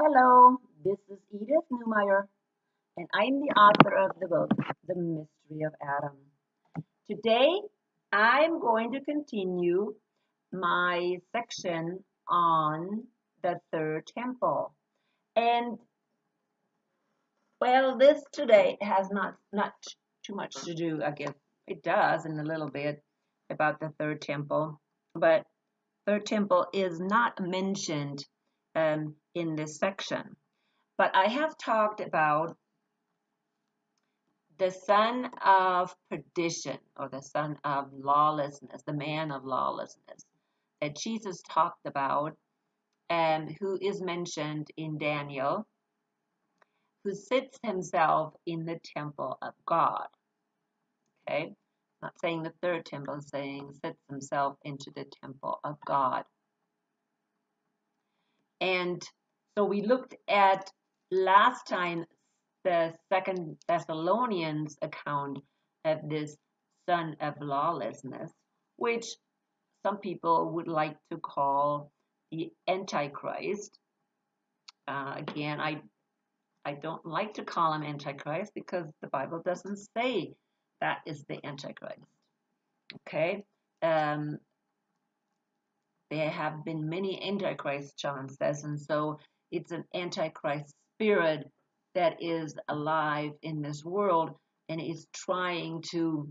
Hello, this is Edith Newmeyer, and I'm the author of the book, The Mystery of Adam. Today, I'm going to continue my section on the third temple. And, well, this today has not too much to do, I guess. It does in a little bit about the third temple, but third temple is not mentioned in this section. But I have talked about the son of perdition or the son of lawlessness, the man of lawlessness that Jesus talked about and who is mentioned in Daniel, who sits himself in the temple of God. Okay? Not saying the third temple, saying sits himself into the temple of God. And so we looked at last time the Second Thessalonians account of this son of lawlessness, which some people would like to call the Antichrist. Again, I don't like to call him Antichrist because the Bible doesn't say that is the Antichrist. Okay? There have been many Antichrists, John says, and so it's an Antichrist spirit that is alive in this world and is trying to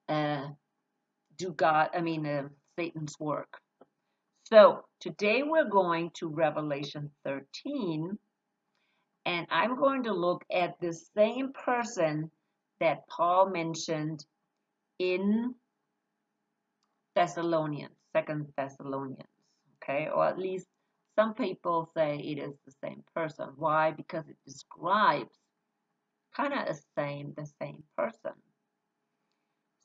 do Satan's work. So today we're going to Revelation 13, and I'm going to look at the same person that Paul mentioned in Thessalonians, Second Thessalonians, okay, or at least some people say it is the same person. Why? Because it describes kind of the same person.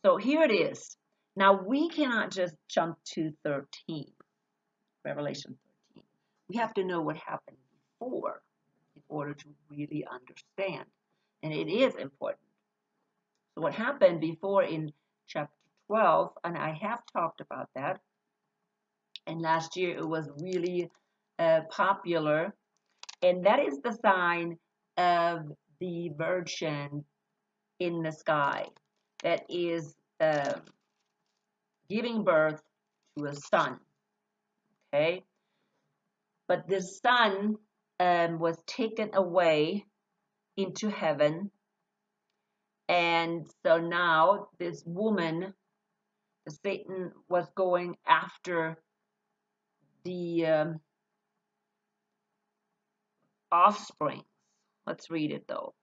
So here it is. Now we cannot just jump to 13, Revelation 13. We have to know what happened before in order to really understand. And it is important. So what happened before in chapter 12, and I have talked about that, and last year it was really popular, and that is the sign of the Virgin in the sky that is giving birth to a son. Okay, but this son was taken away into heaven, and so now this woman, Satan was going after the offspring. Let's read it though.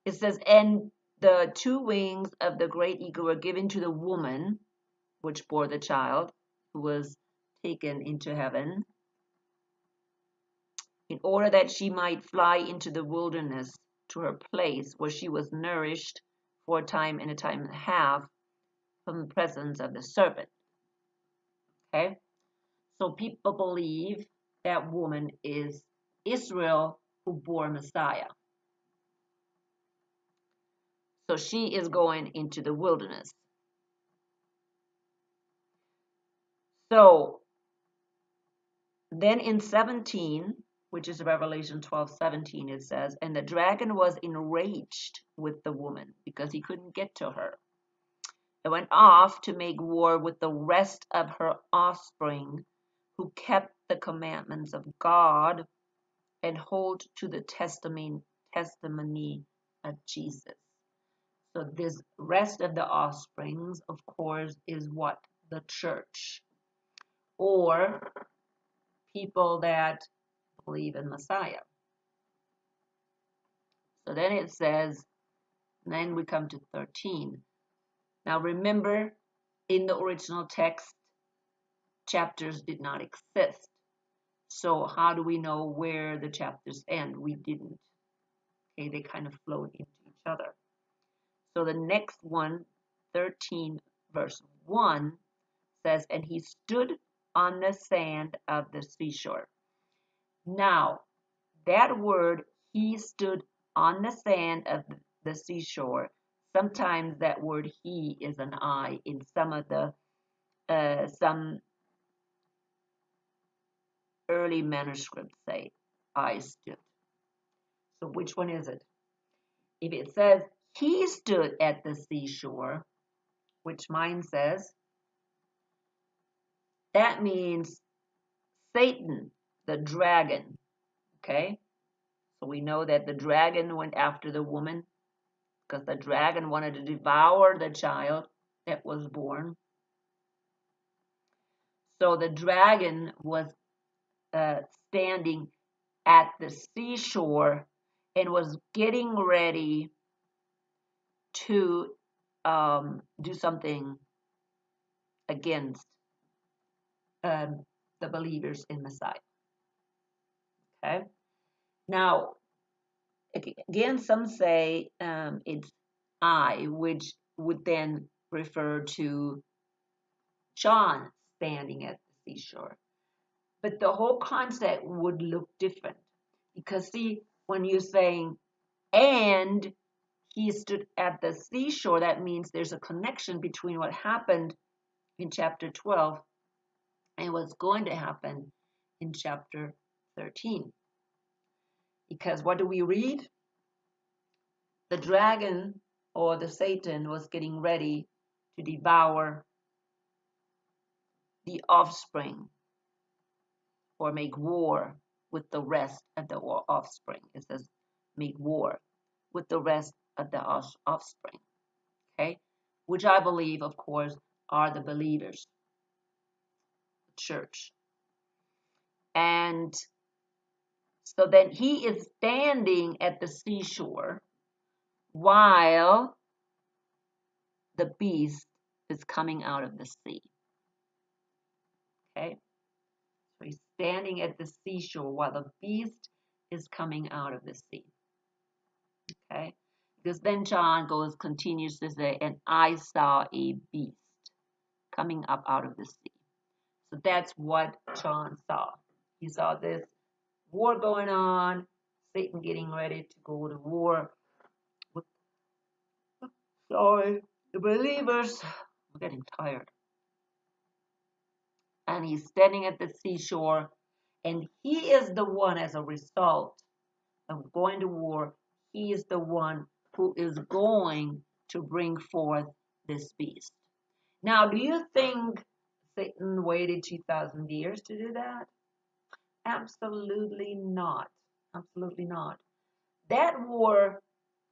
It says, and the two wings of the great eagle were given to the woman, which bore the child, who was taken into heaven, in order that she might fly into the wilderness to her place where she was nourished for a time and a time and a half from the presence of the serpent. Okay? So people believe that woman is Israel who bore Messiah. So she is going into the wilderness. So then in 17, which is Revelation 12:17, it says, and the dragon was enraged with the woman because he couldn't get to her. It went off to make war with the rest of her offspring who kept the commandments of God and hold to the testimony of Jesus. So this rest of the offsprings, of course, is what? The church, or people that believe in Messiah. So then it says, then we come to 13. Now remember, in the original text, chapters did not exist. So how do we know where the chapters end? We didn't. Okay, they kind of flowed into each other. So the next one, 13 verse 1, says, and he stood on the sand of the seashore. Now, that word, he stood on the sand of the seashore, sometimes that word he is an I in some of the, some early manuscripts say I stood. So which one is it? If it says he stood at the seashore, which mine says, that means Satan, the dragon, okay? So we know that the dragon went after the woman because the dragon wanted to devour the child that was born. So the dragon was standing at the seashore and was getting ready to do something against the believers in Messiah. Okay. Now, again, some say it's I, which would then refer to John standing at the seashore. But the whole concept would look different. Because, see, when you're saying, and he stood at the seashore, that means there's a connection between what happened in chapter 12 and what's going to happen in chapter 13. Because what do we read? The dragon or the Satan was getting ready to devour the offspring or make war with the rest of the offspring. It says make war with the rest of the offspring. Okay, which I believe, of course, are the believers, the church. And so then he is standing at the seashore while the beast is coming out of the sea. Okay, so he's standing at the seashore while the beast is coming out of the sea. Okay, because then John continues to say, and I saw a beast coming up out of the sea. So that's what John saw. He saw this war going on, Satan getting ready to go to war with, the believers. I'm getting tired. And he's standing at the seashore, and he is the one, as a result of going to war, he is the one who is going to bring forth this beast. Now, do you think Satan waited 2,000 years to do that? Absolutely not. Absolutely not. That war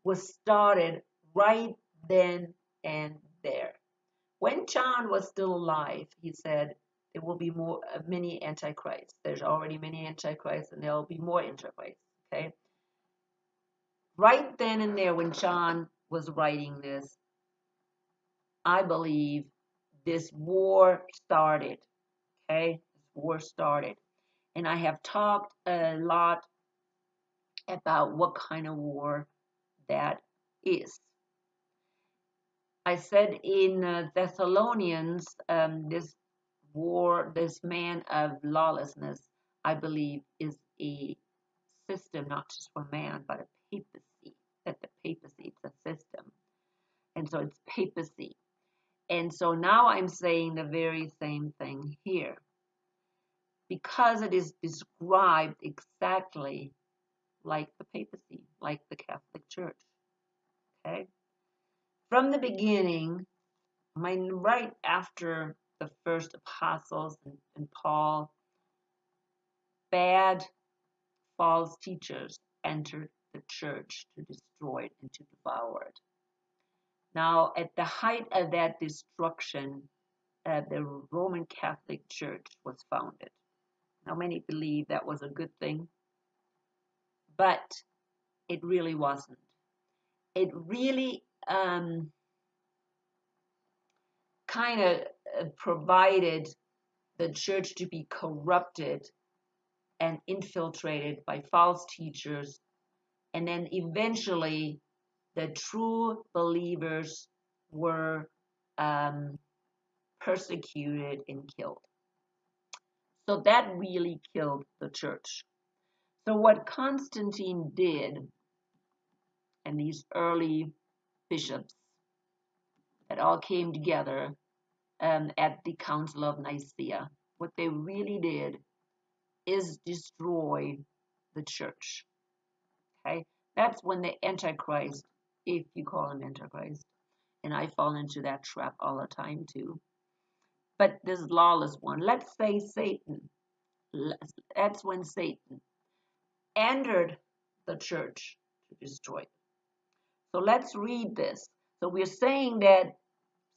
was started right then and there. When John was still alive, he said there will be many antichrists. There's already many antichrists, and there will be more antichrists. Okay. Right then and there, when John was writing this, I believe this war started. Okay, this war started, and I have talked a lot about what kind of war that is. I said in Thessalonians, this war, this man of lawlessness, I believe, is a system, not just for man, but a papacy. That the papacy, it's a system. And so it's papacy. And so now I'm saying the very same thing here. Because it is described exactly like the papacy, like the Catholic Church. Okay? From the beginning, right after the first apostles and Paul, bad false teachers entered the church to destroy it and to devour it. Now, at the height of that destruction, the Roman Catholic Church was founded. Now, many believe that was a good thing, but it really wasn't. It really kind of provided the church to be corrupted and infiltrated by false teachers, and then eventually the true believers were persecuted and killed. So that really killed the church. So what Constantine did, and these early bishops that all came together at the Council of Nicaea, what they really did is destroy the church. Okay, that's when the Antichrist, if you call him Antichrist, and I fall into that trap all the time too. But this lawless one, let's say Satan, that's when Satan entered the church to destroy it. So let's read this. So we're saying that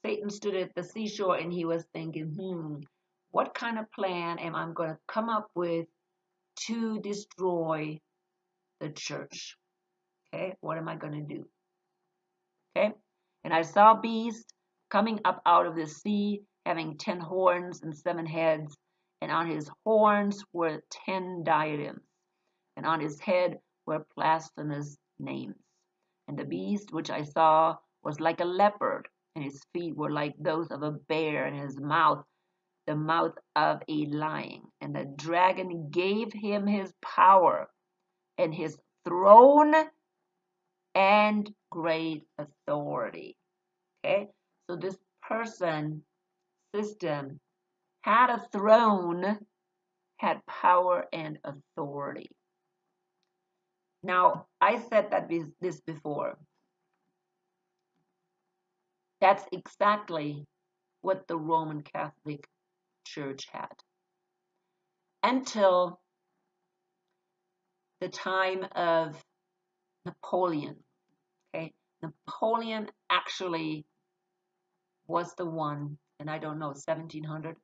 Satan stood at the seashore and he was thinking, what kind of plan am I going to come up with to destroy the church? Okay, what am I going to do? Okay, and I saw a beast coming up out of the sea, having 10 horns and 7 heads, and on his horns were 10 diadems, and on his head were blasphemous names. And the beast which I saw was like a leopard, and his feet were like those of a bear, and his mouth the mouth of a lion. And the dragon gave him his power and his throne and great authority. Okay, so this person system had a throne, had power and authority. Now, I said that this before. That's exactly what the Roman Catholic Church had until the time of Napoleon. Okay, Napoleon actually was the one, and I don't know, 1700,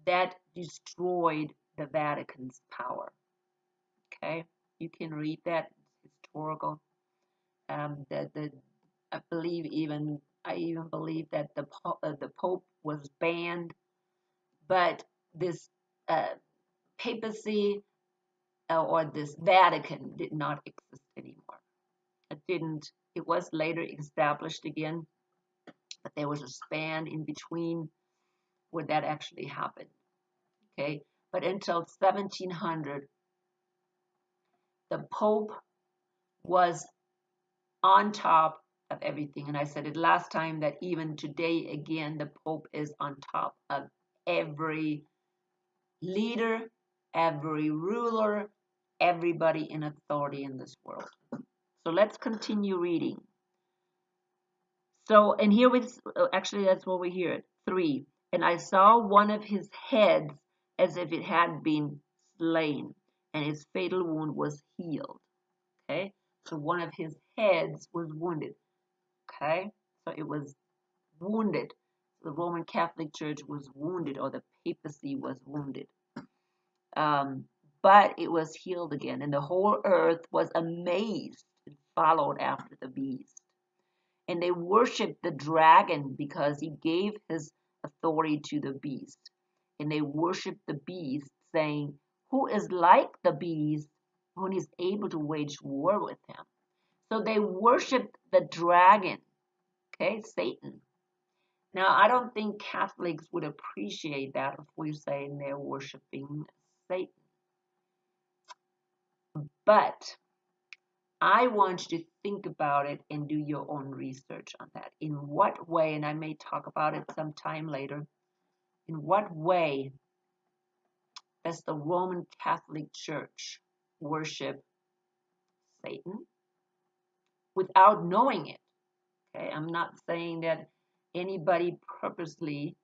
that destroyed the Vatican's power. Okay, you can read that. It's historical. I even believe that the Pope was banned, but this papacy or this Vatican did not exist anymore. It was later established again, but there was a span in between where that actually happened. Okay, but until 1700, the Pope was on top of everything. And I said it last time that even today, again, the Pope is on top of every leader, every ruler, everybody in authority in this world. So let's continue reading. So, and here we actually that's what we hear. 3. And I saw one of his heads as if it had been slain, and his fatal wound was healed. Okay, so one of his heads was wounded. Okay, so it was wounded. The Roman Catholic Church was wounded, or the papacy was wounded. But it was healed again, and the whole earth was amazed and followed after the beast. And they worshipped the dragon because he gave his authority to the beast. And they worshipped the beast, saying, who is like the beast when he's able to wage war with him? So they worshipped the dragon, okay, Satan. Now, I don't think Catholics would appreciate that if we're saying they're worshiping Satan. But I want you to think about it and do your own research on that. In what way, and I may talk about it sometime later, in what way does the Roman Catholic Church worship Satan without knowing it? Okay, I'm not saying that anybody purposely.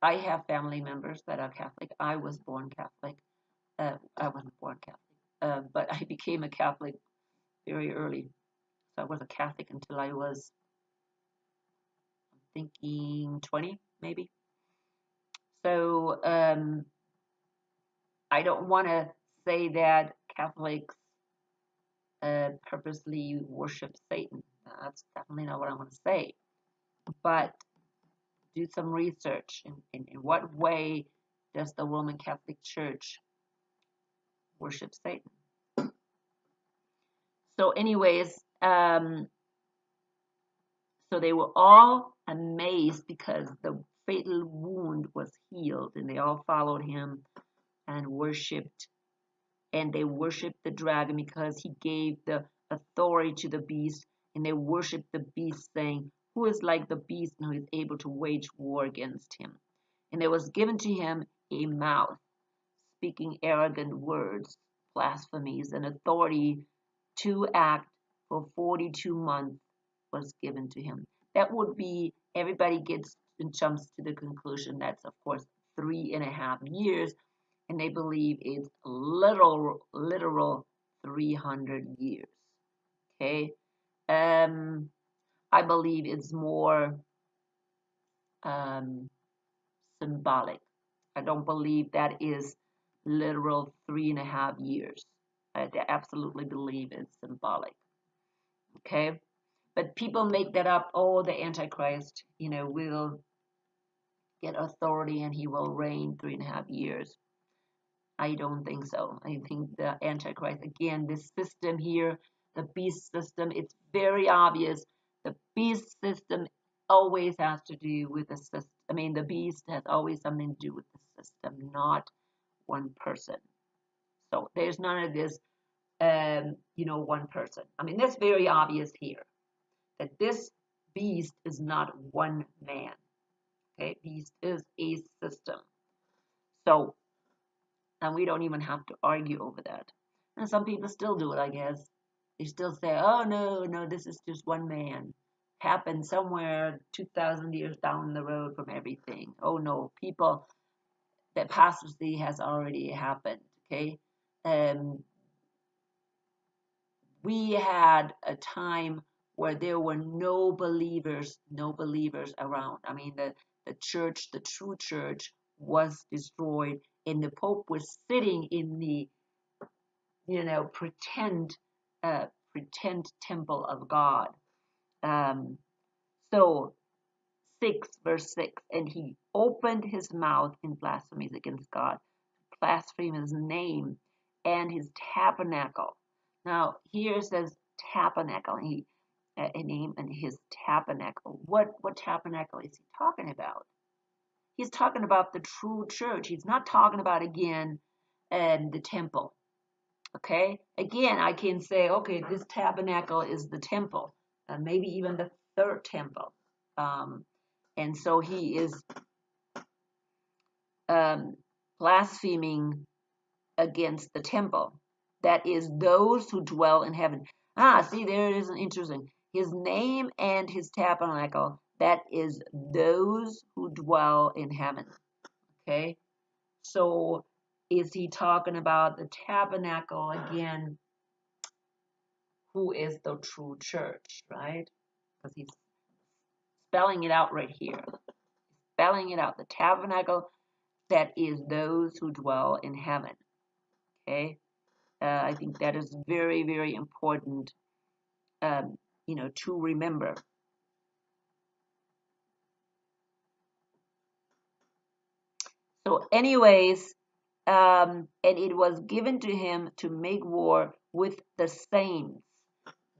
I have family members that are Catholic. I was born Catholic. I wasn't born Catholic, but I became a Catholic very early. So I was a Catholic until I was, I'm thinking, 20, maybe. So I don't want to say that Catholics purposely worship Satan. That's definitely not what I want to say. But do some research. In what way does the Roman Catholic Church worship Satan? So anyways, so they were all amazed because the fatal wound was healed, and they all followed him and worshipped. And they worshipped the dragon because he gave the authority to the beast, and they worshipped the beast, saying, who is like the beast and who is able to wage war against him? And there was given to him a mouth speaking arrogant words, blasphemies, and authority to act for 42 months was given to him. That would be, everybody gets and jumps to the conclusion that's, of course, 3.5 years, and they believe it's literal 300 years. Okay, I believe it's more symbolic. I don't believe that is literal 3.5 years. I absolutely believe it's symbolic. Okay, but people make that up. Oh, the Antichrist, will get authority and he will reign 3.5 years. I don't think so. I think the Antichrist, again, this system here, the beast system, it's very obvious. The beast system always has to do with the system. I mean, the beast has always something to do with the system, not one person. So there's none of this, one person. I mean, that's very obvious here, that this beast is not one man. Okay, beast is a system. So, and we don't even have to argue over that. And some people still do it, I guess. They still say, oh, no, this is just one man. Happened somewhere 2,000 years down the road from everything. Oh, no, people, that apostasy has already happened, okay? We had a time where there were no believers around. I mean, the church, the true church, was destroyed, and the Pope was sitting in the, pretend temple of God. So 6 verse 6, and he opened his mouth in blasphemies against God, blaspheme his name and his tabernacle. Now here it says tabernacle, a name and his tabernacle. What tabernacle is he talking about? He's talking about the true church. He's not talking about, again, the temple. Okay, again, I can say, okay, this tabernacle is the temple, maybe even the third temple. And so he is blaspheming against the temple. That is those who dwell in heaven. See, there it is, interesting. His name and his tabernacle, that is those who dwell in heaven. Okay, so is he talking about the tabernacle again? Who is the true church, right? Because he's spelling it out right here. Spelling it out. The tabernacle, that is those who dwell in heaven. Okay? I think that is very, very important, to remember. So anyways, and it was given to him to make war with the saints.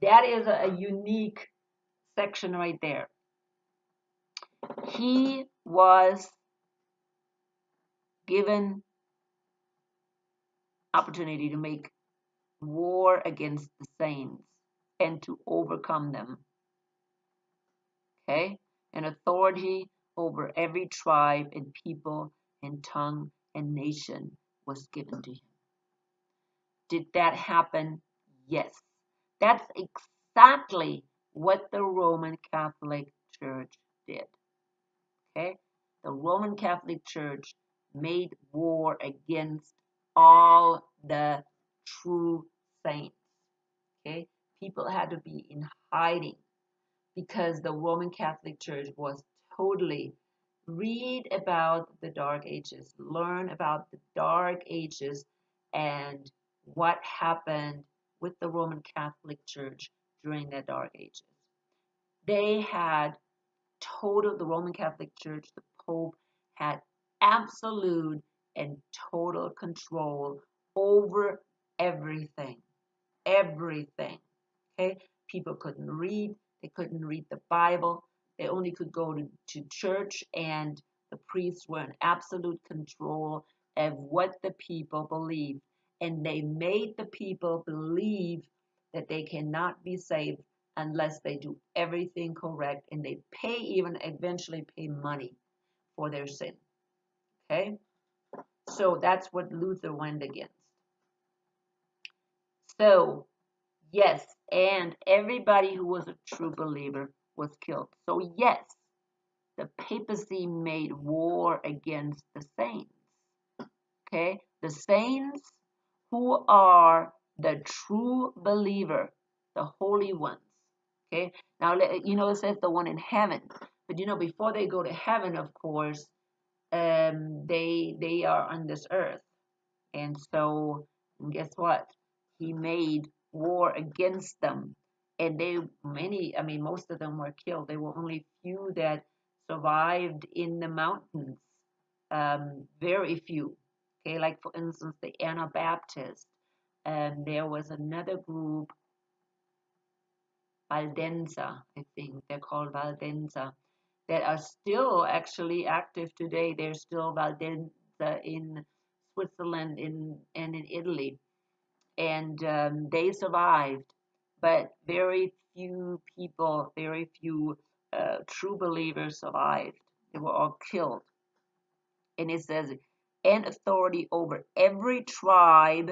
That is a unique section right there. He was given opportunity to make war against the saints and to overcome them. Okay? An authority over every tribe and people and tongue and nation was given to him. Did that happen? Yes. That's exactly what the Roman Catholic Church did. Okay? The Roman Catholic Church made war against all the true saints. Okay? People had to be in hiding because the Roman Catholic Church was totally, read about the Dark Ages, learn about the Dark Ages and what happened with the Roman Catholic Church during the Dark Ages. They had the Roman Catholic Church, the Pope, had absolute and total control over everything. Everything. Okay? People couldn't read. They couldn't read the Bible. They only could go to church, and the priests were in absolute control of what the people believed. And they made the people believe that they cannot be saved unless they do everything correct, and they eventually pay money for their sin. Okay? So that's what Luther went against. So, yes, and everybody who was a true believer was killed. So, yes, the papacy made war against the saints. Okay, the saints who are the true believer, the holy ones. Okay, now it says the one in heaven, but before they go to heaven, of course, they are on this earth, and so guess what? He made war against them, and most of them were killed. There were only few that survived in the mountains, very few. Okay, like for instance, the Anabaptists, and there was another group, Valdenza, I think they're called Valdenza, that are still actually active today. There's still Valdenza in Switzerland and in Italy, and they survived, but very few people, very few true believers survived. They were all killed. And it says, and authority over every tribe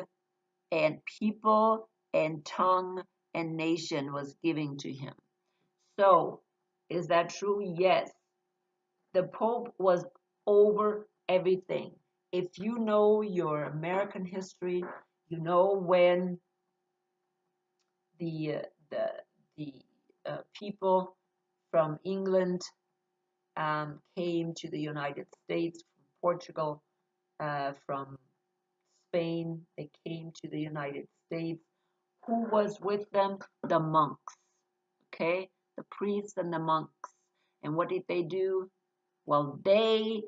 and people and tongue and nation was given to him. So, is that true? Yes. The Pope was over everything. If you know your American history, you know when the people from England came to the United States, from Portugal, from Spain. They came to the United States. Who was with them? The monks. Okay, the priests and the monks. And what did they do? Well, they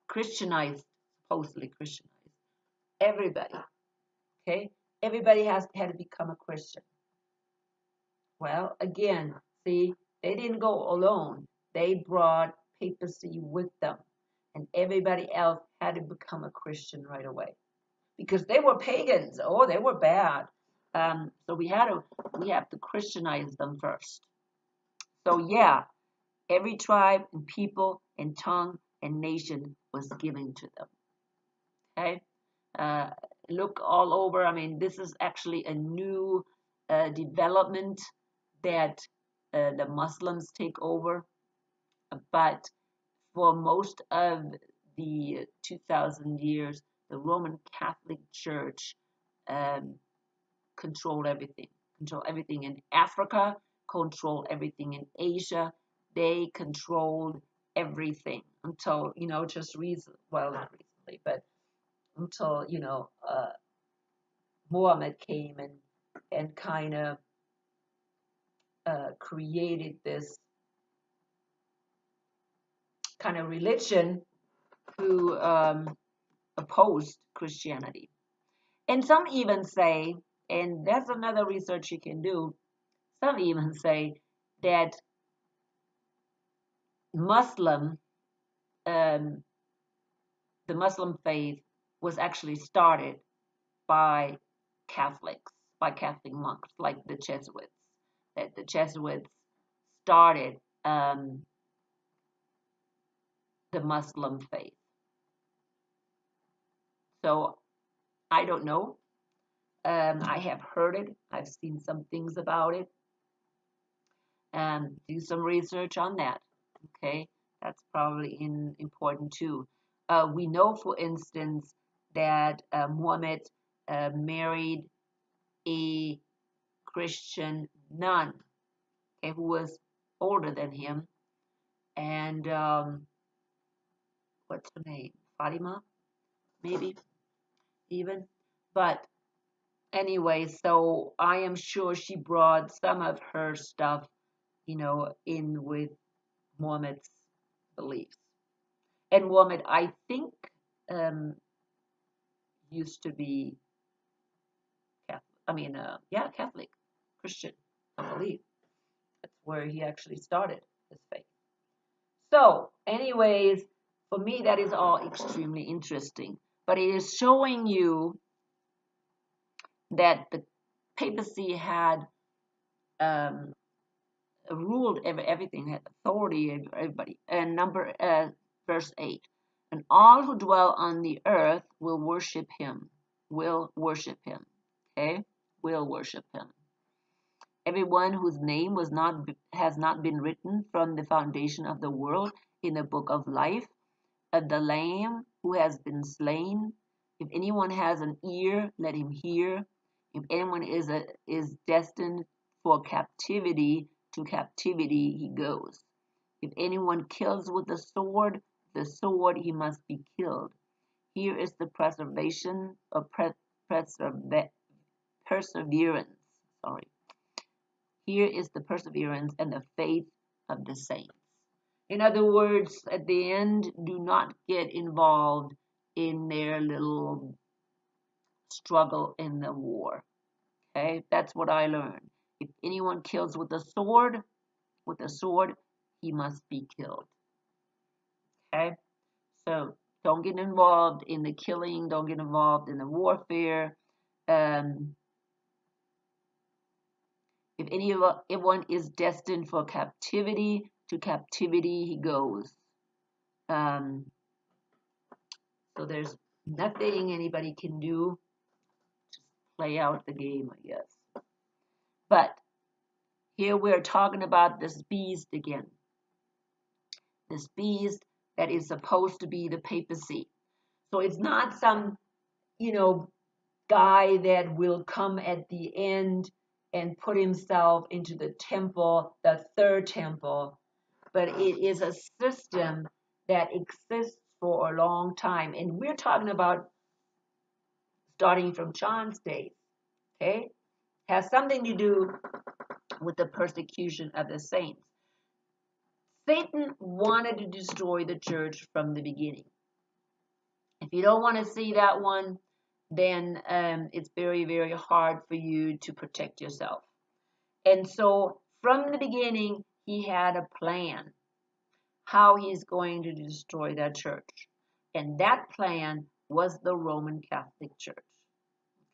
Christianized, supposedly Christianized everybody. Okay, everybody had to become a Christian. Well, again, see, they didn't go alone. They brought papacy with them, and everybody else had to become a Christian right away because they were pagans. Oh, they were bad. So we have to Christianize them first. So yeah, every tribe and people and tongue and nation was given to them. Okay, uh, look all over. I mean, this is actually a new development that the Muslims take over, but for most of the 2,000 years, the Roman Catholic Church um, controlled everything. Control everything in Africa, control everything in Asia. They controlled everything until, just recently, well, not recently, but until, Muhammad came and kind of created this kind of religion who opposed Christianity. And some even say, and that's another research you can do, some even say that Muslim, um, the Muslim faith was actually started by Catholics, by Catholic monks, like the Jesuits, that the Jesuits started the Muslim faith. So I don't know. I have heard it. I've seen some things about it. Do some research on that. Okay, that's probably important too. We know, for instance, that Muhammad married a Christian nun, okay, who was older than him, and what's her name? Fatima, maybe even. But anyway, so I am sure she brought some of her stuff, in with Muhammad's beliefs. And Muhammad, I think, um, used to be Catholic. I mean, yeah, Catholic, Christian, I believe. That's where he actually started his faith. So, anyways, for me, that is all extremely interesting. But it is showing you that the papacy had um, ruled everything, had authority over everybody. And verse 8. And all who dwell on the earth will worship him. Will worship him. Okay? Will worship him. Everyone whose name has not been written from the foundation of the world in the book of life of the Lamb who has been slain. If anyone has an ear, let him hear. If anyone is destined for captivity, to captivity he goes. If anyone kills with the sword he must be killed. Here is the preservation of perseverance. Sorry. Here is the perseverance and the faith of the saints. In other words, at the end, do not get involved in their little struggle in the war. Okay, that's what I learned. If anyone kills with a sword, he must be killed. Okay, so don't get involved in the killing. Don't get involved in the warfare. If anyone is destined for captivity, to captivity he goes. So there's nothing anybody can do. Just play out the game, I guess. But here we're talking about this beast again. This beast that is supposed to be the papacy. So it's not some, guy that will come at the end and put himself into the temple, the third temple, but it is a system that exists for a long time. And we're talking about starting from John's days, okay? Has something to do with the persecution of the saints. Satan wanted to destroy the church from the beginning. If you don't want to see that one, then it's very, very hard for you to protect yourself. And so from the beginning, he had a plan how he's going to destroy that church. And that plan was the Roman Catholic Church.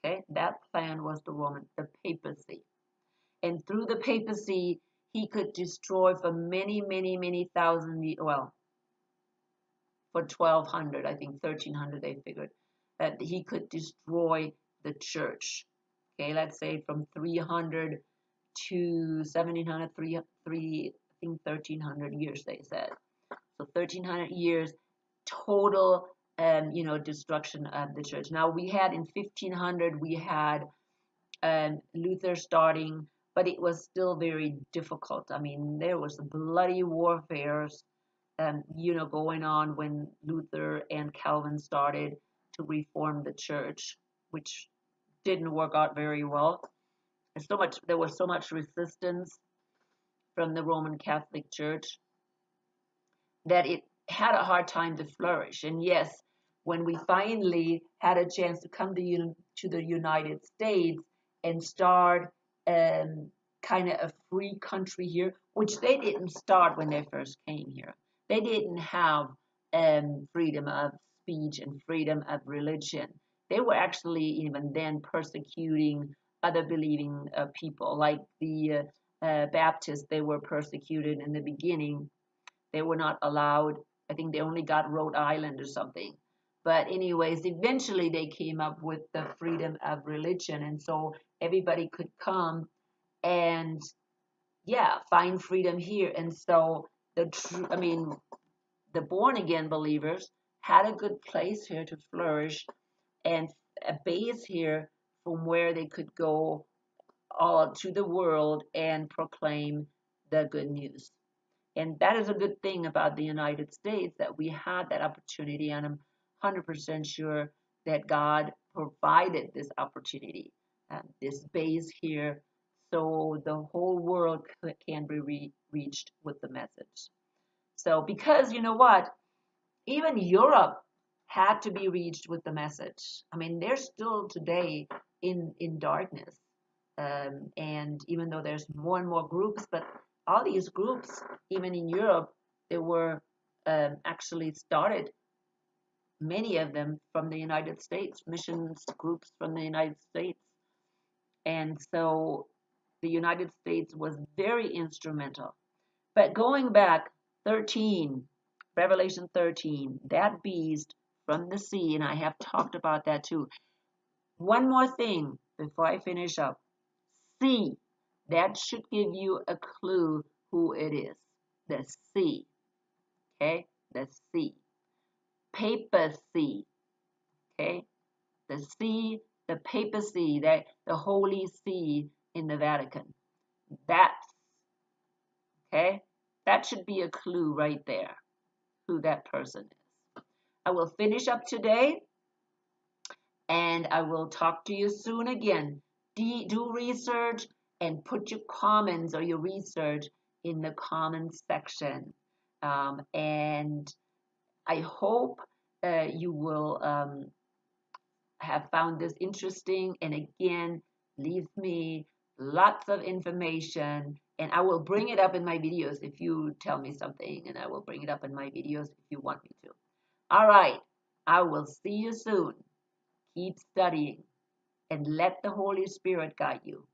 Okay, that plan was the papacy. And through the papacy, he could destroy for many, many, many thousand, well, for 1200, I think 1300 they figured, that he could destroy the church. Okay, let's say from 300 to 1700, I think 1300 years they said. So 1300 years total, destruction of the church. Now we had in 1500 we had Luther starting, but it was still very difficult. I mean, there was bloody warfares, going on when Luther and Calvin started to reform the church, which didn't work out very well. There was so much resistance from the Roman Catholic Church that it had a hard time to flourish. And yes, when we finally had a chance to come to the United States and start kind of a free country here, which they didn't start when they first came here. They didn't have freedom of speech and freedom of religion. They were actually even then persecuting other believing people, like the Baptists. They were persecuted in the beginning. They were not allowed. I think they only got Rhode Island or something. But anyways, eventually they came up with the freedom of religion, and so everybody could come and find freedom here. And so the born again believers had a good place here to flourish and a base here from where they could go all to the world and proclaim the good news. And that is a good thing about the United States, that we had that opportunity, and I'm 100% sure that God provided this opportunity, this base here, so the whole world can be reached with the message. So because you know what, even Europe had to be reached with the message. I mean, they're still today in darkness. And even though there's more and more groups, but all these groups, even in Europe, they were actually started, many of them from the United States, missions groups from the United States. And so the United States was very instrumental. But going back 13, Revelation 13, that beast from the sea, and I have talked about that too. One more thing before I finish up. Sea, that should give you a clue who it is. The sea, okay? The sea. Papacy, okay? The see, the papacy, the Holy See in the Vatican. That's, okay? That should be a clue right there, who that person is. I will finish up today, and I will talk to you soon again. Do research and put your comments or your research in the comments section. And I hope you will have found this interesting, and again, leave me lots of information, and I will bring it up in my videos if you tell me something, and I will bring it up in my videos if you want me to. All right, I will see you soon. Keep studying and let the Holy Spirit guide you.